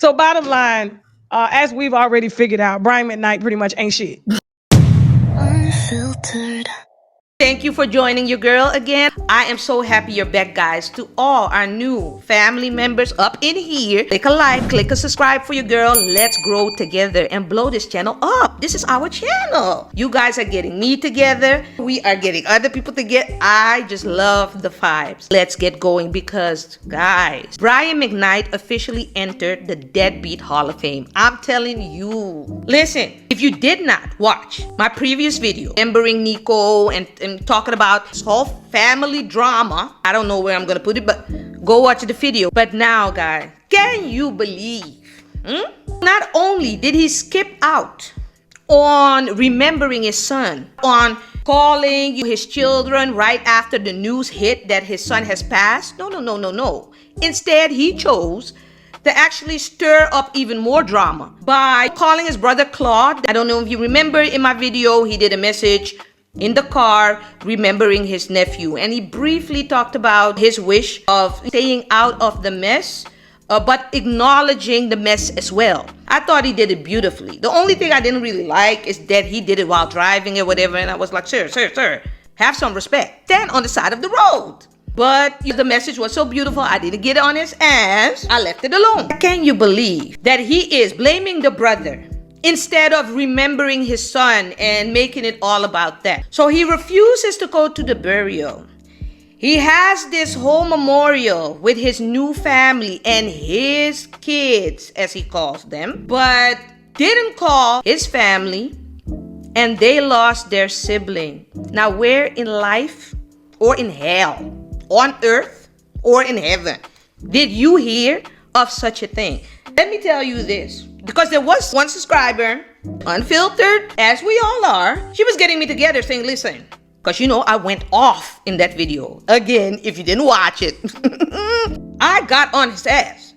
So bottom line, as we've already figured out, Brian Mcknight pretty much ain't shit. Unfiltered. Thank you for joining your girl again. I am so happy you're back, guys. To all our new family members up in here, click a like, click a subscribe for your girl. Let's grow together and blow this channel up. This is our channel. You guys are getting me together. We are getting other people together. I just love the vibes. Let's get going because, guys, Brian Mcknight officially entered the Deadbeat Hall of Fame. I'm telling you. Listen, if you did not watch my previous video, remembering Nico and talking about this whole family drama, I don't know where I'm gonna put it, but go watch the video. But now, guys, can you believe? Not only did he skip out on remembering his son, on calling his children right after the news hit that his son has passed. No. Instead, he chose to actually stir up even more drama by calling his brother Claude. I don't know if you remember in my video, he did a message in the car remembering his nephew, and he briefly talked about his wish of staying out of the mess, but acknowledging the mess as well. I thought he did it beautifully. The only thing I didn't really like is that he did it while driving or whatever, and I was like, sir, have some respect. Stand on the side of the road. But the message was so beautiful, I didn't get on his ass. I left it alone. Can you believe that he is blaming the brother instead of remembering his son and making it all about that? So he refuses to go to the burial. He has this whole memorial with his new family and his kids, as he calls them, but didn't call his family, and they lost their sibling. Now, where in life or in hell, on earth or in heaven, did you hear of such a thing? Let me tell you this, because there was one subscriber, Unfiltered, as we all are, she was getting me together saying, listen, because I went off in that video. Again, if you didn't watch it, I got on his ass.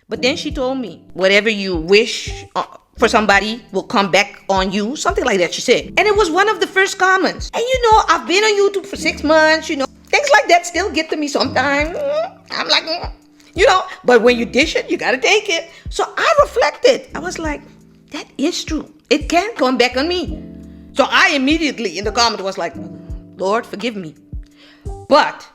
But then she told me, whatever you wish for somebody will come back on you, something like that, she said. And it was one of the first comments. And I've been on YouTube for 6 months, things like that still get to me sometimes. I'm like, but when you dish it, you got to take it. So I reflected. I was like, that is true. It can come back on me. So I immediately in the comment was like, Lord, forgive me. But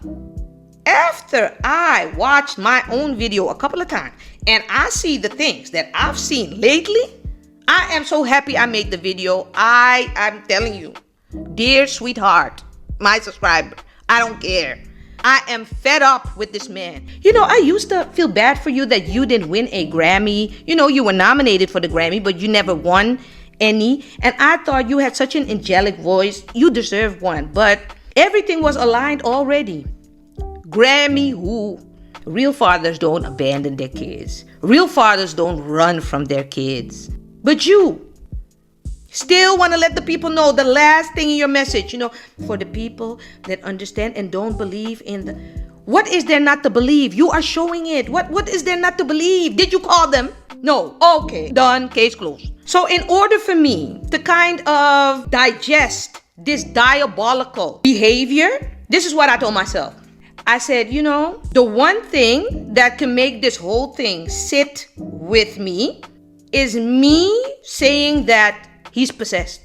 after I watched my own video a couple of times and I see the things that I've seen lately, I am so happy I made the video. I'm telling you, dear sweetheart, my subscriber, I don't care. I am fed up with this man. I used to feel bad for you that you didn't win a Grammy. You were nominated for the Grammy, but you never won any. And I thought you had such an angelic voice. You deserve one. But everything was aligned already. Grammy who? Real fathers don't abandon their kids. Real fathers don't run from their kids. But you still want to let the people know the last thing in your message, for the people that understand and don't believe in the... What is there not to believe? You are showing it. What is there not to believe? Did you call them? No. Okay. Done. Case closed. So in order for me to kind of digest this diabolical behavior, this is what I told myself. I said, the one thing that can make this whole thing sit with me is me saying that he's possessed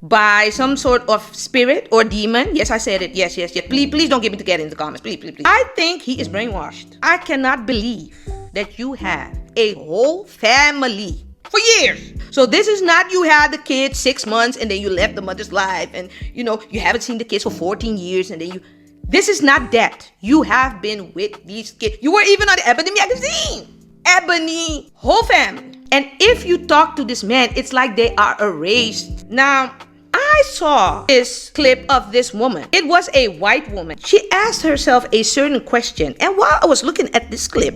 by some sort of spirit or demon. Yes, I said it. Yes. Please don't get me to get in the comments. Please. I think he is brainwashed. I cannot believe that you have a whole family for years. So this is not you had the kids 6 months and then you left the mother's life and, you haven't seen the kids for 14 years and then you... This is not that. You have been with these kids. You were even on the Ebony magazine. Ebony, whole family. And if you talk to this man, it's like they are erased. Now, I saw this clip of this woman. It was a white woman. She asked herself a certain question. And while I was looking at this clip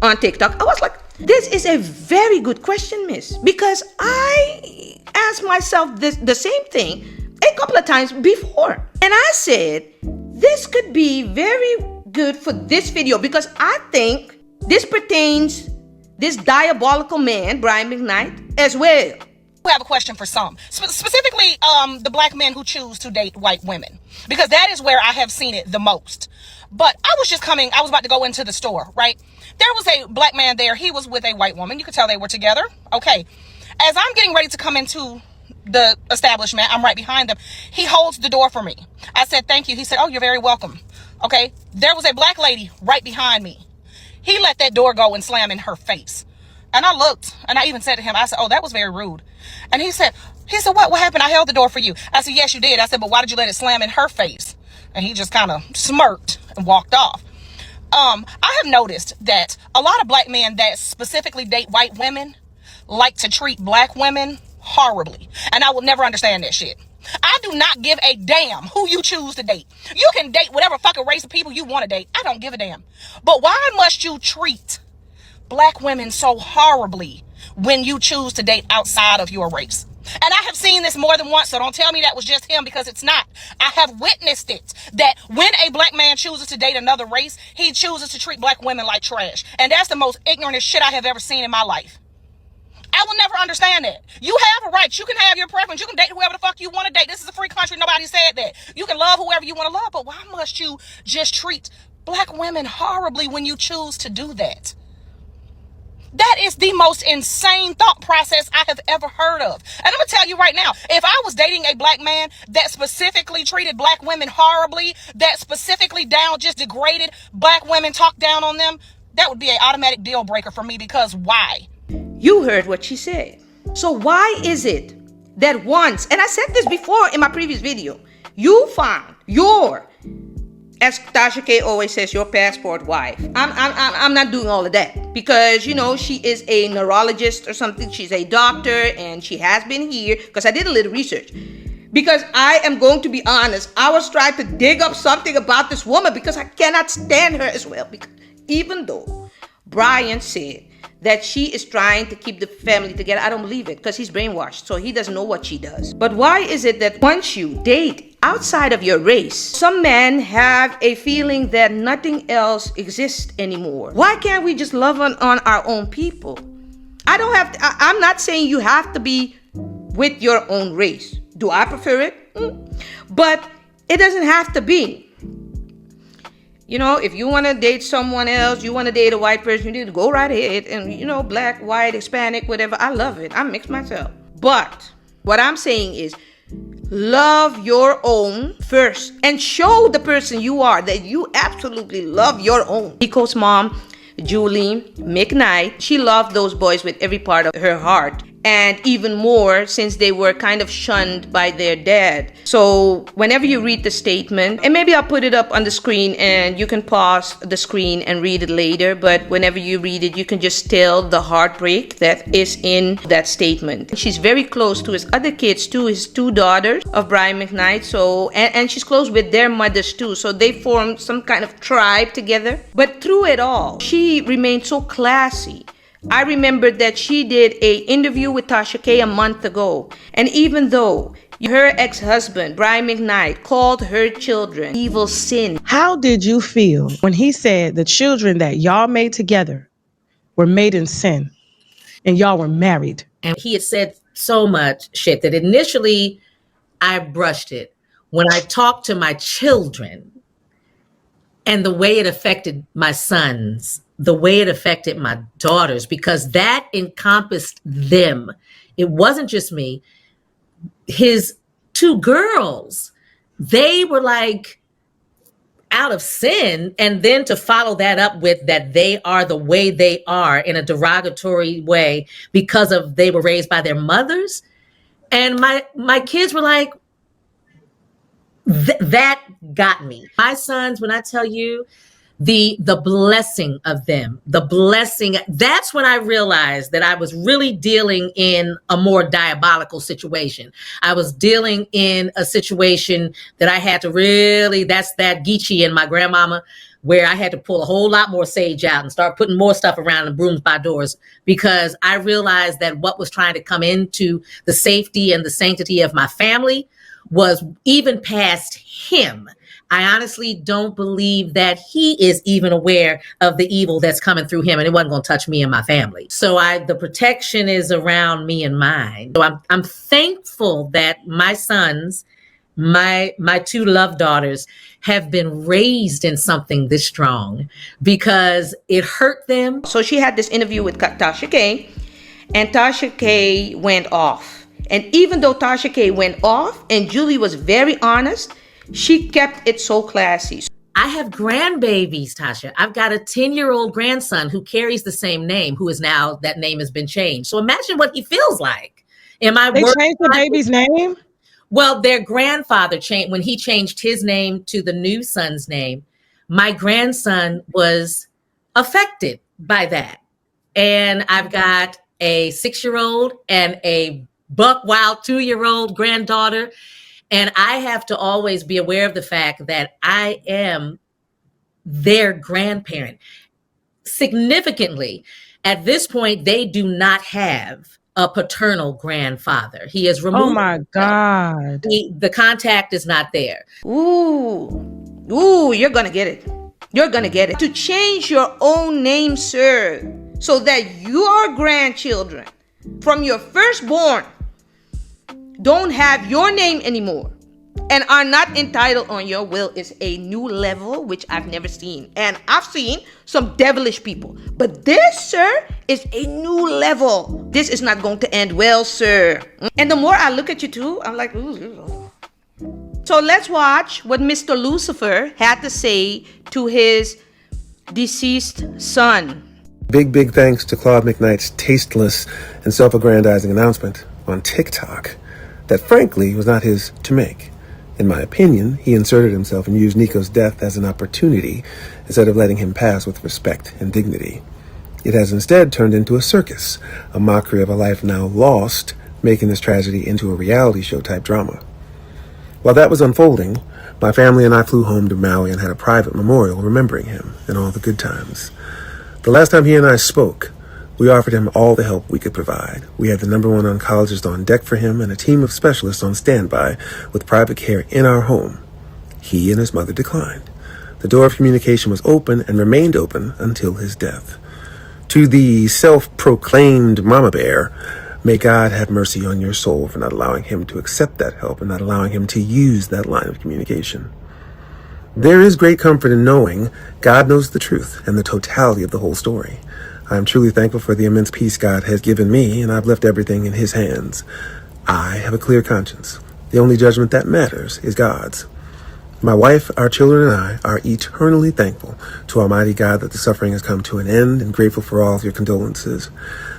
on TikTok, I was like, this is a very good question, miss. Because I asked myself the same thing a couple of times before. And I said, this could be very good for this video because I think this pertains this diabolical man, Brian Mcknight, as well. We have a question for some, specifically the black men who choose to date white women, because that is where I have seen it the most. But I was about to go into the store, right? There was a black man there. He was with a white woman. You could tell they were together. Okay. As I'm getting ready to come into the establishment, I'm right behind him. He holds the door for me. I said, thank you. He said, oh, you're very welcome. Okay. There was a black lady right behind me. He let that door go and slam in her face. And I looked, and I even said to him, I said, oh, that was very rude. And he said, what happened? I held the door for you. I said, yes, you did. I said, but why did you let it slam in her face? And he just kind of smirked and walked off. I have noticed that a lot of black men that specifically date white women like to treat black women horribly. And I will never understand that shit. I do not give a damn who you choose to date. You can date whatever fucking race of people you want to date. I don't give a damn. But why must you treat black women so horribly when you choose to date outside of your race? And I have seen this more than once, so don't tell me that was just him, because it's not. I have witnessed it, that when a black man chooses to date another race, he chooses to treat black women like trash. And that's the most ignorant shit I have ever seen in my life. I will never understand that. You have a right. You can have your preference. You can date whoever the fuck you want to date. This is a free country. Nobody said that. You can love whoever you want to love, but why must you just treat black women horribly when you choose to do that? That is the most insane thought process I have ever heard of. And I'm going to tell you right now, if I was dating a black man that specifically treated black women horribly, that specifically just degraded black women, talked down on them, that would be an automatic deal breaker for me, because why? You heard what she said. So why is it that once, and I said this before in my previous video, you found your, as Tasha K always says, your passport wife. I'm not doing all of that, because she is a neurologist or something. She's a doctor, and she has been here, because I did a little research. Because I am going to be honest, I was trying to dig up something about this woman, because I cannot stand her as well. Because even though Brian said that she is trying to keep the family together, I don't believe it, because he's brainwashed, so he doesn't know what she does. But why is it that once you date outside of your race, some men have a feeling that nothing else exists anymore? Why can't we just love on our own people? I'm not saying you have to be with your own race. Do I prefer it? But it doesn't have to be. If you want to date someone else, you want to date a white person, you need to go right ahead. And, black, white, Hispanic, whatever, I love it. I'm mixed myself. But what I'm saying is, love your own first. And show the person you are that you absolutely love your own. Niko'S mom, Julie Mcknight, she loved those boys with every part of her heart. And even more since they were kind of shunned by their dad. So whenever you read the statement, and maybe I'll put it up on the screen and you can pause the screen and read it later, but whenever you read it, you can just tell the heartbreak that is in that statement. She's very close to his other kids too, his two daughters of Brian Mcknight. So, and she's close with their mothers too. So they formed some kind of tribe together. But through it all, she remained so classy. I remember that she did an interview with Tasha K a month ago. And even though her ex-husband, Brian Mcknight, called her children evil sin. How did you feel when he said the children that y'all made together were made in sin and y'all were married? And he had said so much shit that initially I brushed it. When I talked to my children and the way it affected my sons, the way it affected my daughters, because that encompassed them. It wasn't just me. His two girls, they were like out of sin. And then to follow that up with that they are the way they are in a derogatory way because of they were raised by their mothers. And my kids were like, that got me. My sons, when I tell you, the blessing of them, the blessing, that's when I realized that I was really dealing in a more diabolical situation. I was dealing in a situation that I had to really, that's that Geechee and my grandmama, where I had to pull a whole lot more sage out and start putting more stuff around the brooms by doors, because I realized that what was trying to come into the safety and the sanctity of my family was even past him. I honestly don't believe that he is even aware of the evil that's coming through him, and it wasn't going to touch me and my family. So the protection is around me and mine. So I'm thankful that my sons my two love daughters have been raised in something this strong because it hurt them. So she had this interview with Tasha K, and Tasha K went off. And even though Tasha K went off and Julie was very honest, she kept it so classy. I have grandbabies, Tasha. I've got a 10-year-old grandson who carries the same name, who is now, that name has been changed. So imagine what he feels like. They changed the baby's name? Well, their grandfather changed, when he changed his name to the new son's name, my grandson was affected by that. And I've got a 6-year-old and a buck wild 2-year-old granddaughter. And I have to always be aware of the fact that I am their grandparent. Significantly, at this point, they do not have a paternal grandfather. He is removed. Oh my God. The contact is not there. Ooh, you're gonna get it. You're gonna get it. To change your own name, sir, so that your grandchildren from your firstborn don't have your name anymore and are not entitled on your will is a new level which I've never seen. And I've seen some devilish people, but this, sir, is a new level. This is not going to end well, sir. And the more I look at you too, I'm like, ooh. So let's watch what Mr. Lucifer had to say to his deceased son. Big thanks to Claude Mcknight's tasteless and self-aggrandizing announcement on TikTok that frankly was not his to make. In my opinion, he inserted himself and used Niko'S death as an opportunity instead of letting him pass with respect and dignity. It has instead turned into a circus, a mockery of a life now lost, making this tragedy into a reality show type drama. While that was unfolding, my family and I flew home to Maui and had a private memorial remembering him and all the good times. The last time he and I spoke, we offered him all the help we could provide. We had the #1 oncologist on deck for him and a team of specialists on standby with private care in our home. He and his mother declined. The door of communication was open and remained open until his death. To the self-proclaimed mama bear, may God have mercy on your soul for not allowing him to accept that help and not allowing him to use that line of communication. There is great comfort in knowing God knows the truth and the totality of the whole story. I am truly thankful for the immense peace God has given me, and I've left everything in his hands. I have a clear conscience. The only judgment that matters is God's. My wife, our children, and I are eternally thankful to Almighty God that the suffering has come to an end and grateful for all of your condolences.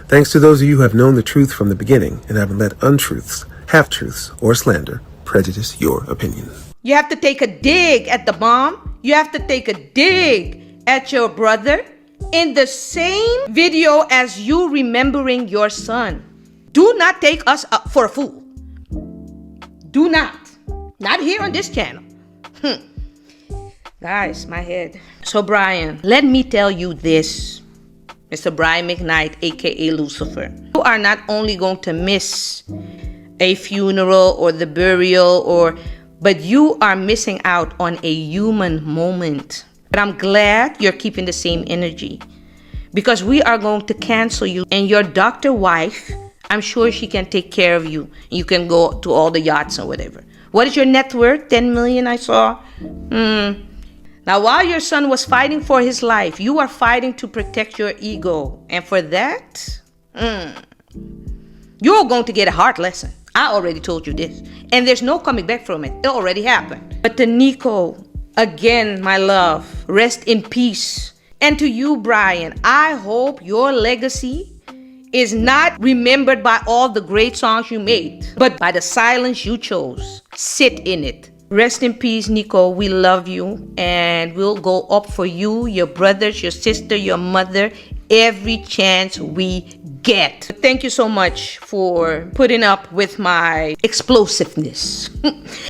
Thanks to those of you who have known the truth from the beginning and haven't let untruths, half-truths, or slander prejudice your opinion. You have to take a dig at the mom. You have to take a dig at your brother in the same video as you remembering your son. Do not take us up for a fool. Do not. Not here on this channel. Guys, my head. So Brian, let me tell you this. Mr. Brian Mcknight, aka Lucifer. You are not only going to miss a funeral or the burial, but you are missing out on a human moment. But I'm glad you're keeping the same energy, because we are going to cancel you, and your doctor wife, I'm sure she can take care of you. You can go to all the yachts or whatever. What is your net worth? 10 million, I saw. Now, while your son was fighting for his life, you are fighting to protect your ego. And for that, you're going to get a hard lesson. I already told you this. And there's no coming back from it. It already happened. But to Niko, again, my love, rest in peace. And to you, Brian, I hope your legacy is not remembered by all the great songs you made, but by the silence you chose. Sit in it. Rest in peace, Niko. We love you, and we'll go up for you, your brothers, your sister, your mother, every chance we get. Thank you so much for putting up with my explosiveness.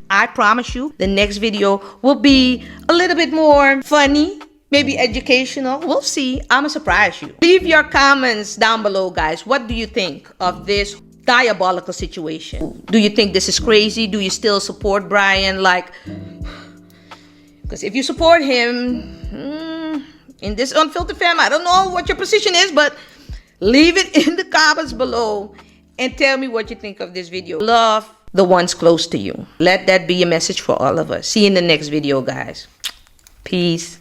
I promise you the next video will be a little bit more funny, maybe educational. We'll see. I'ma surprise you. Leave your comments down below, guys. What do you think of this diabolical situation? Do you think this is crazy? Do you still support Brian? Because if you support him in this Unfiltered fam, I don't know what your position is, but leave it in the comments below and tell me what you think of this video. Love, the ones close to you. Let that be a message for all of us. See you in the next video, guys. Peace.